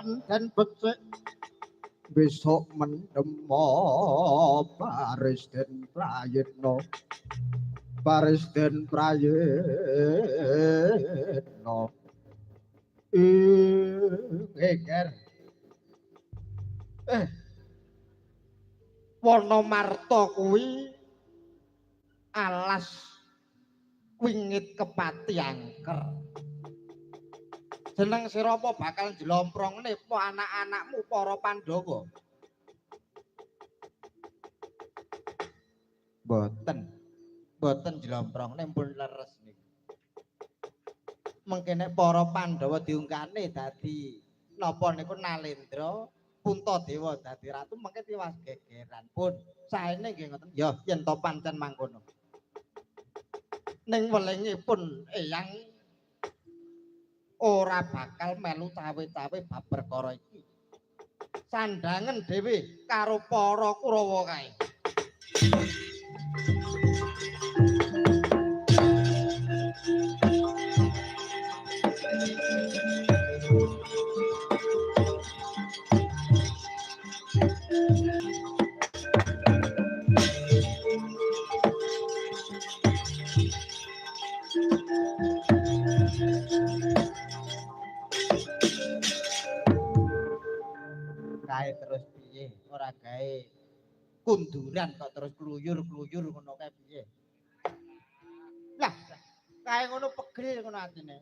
panten becik besok mendemo Parisden Prayitno Parisden Prayitno Ngeger Wonomarta kuwi alas wingit kepati angker jeneng sira apa bakal njlomprong apa anak-anakmu para Pandhawa boten njlomprong pun leres niku mengkene para Pandhawa diungkane dadi napa niku Nalendra Puntadewa dadi ratu mengke tiwas gegeran pun saene nggih ngoten ya yen to pancen mangkono ning welingipun eyang ora bakal melu cawe-cawe bab perkara iki sandangen dhewe karo para Kurawa kae kae terus piye ora gawe kunduran kok terus kluyur-kluyur ngono kae piye lah kae ngono pegel ngono atine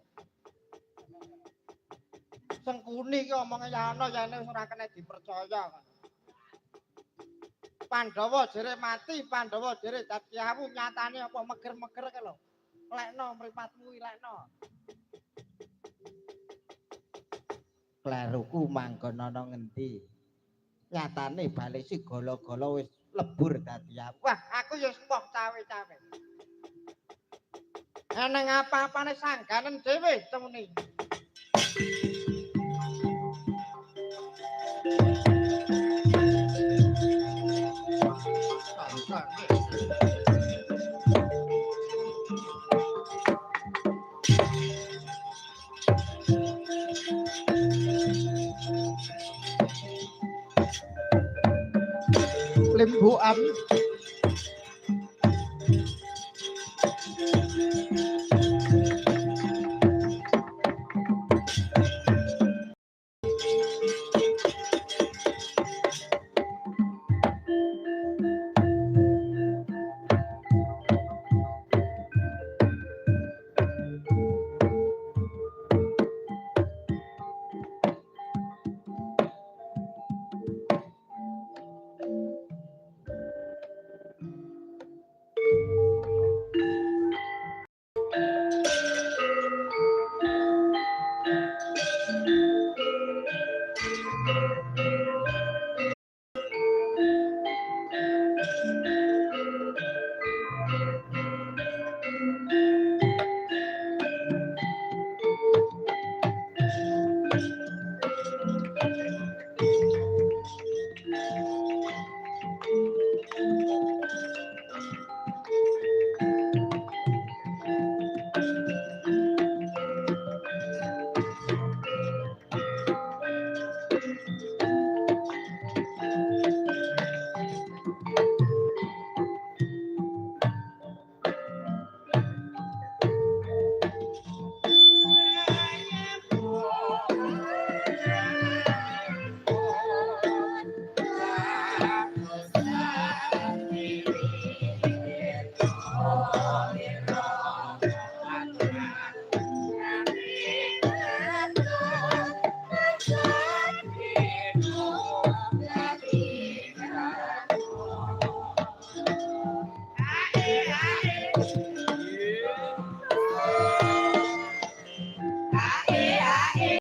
Sengkuni ki omonge ya ana yane wis ora kena dipercaya Pandhawa jere mati Pandhawa jere dadi awu nyatane apa meger-meger ke lho lekno mripatmu lekno kleruku manggon ana ngendi nyatane bale si golo-golo wis lebur dadi wah aku ya sempoh cawe-cawe eneng apa-apane sangganen dhewe temuni limbuan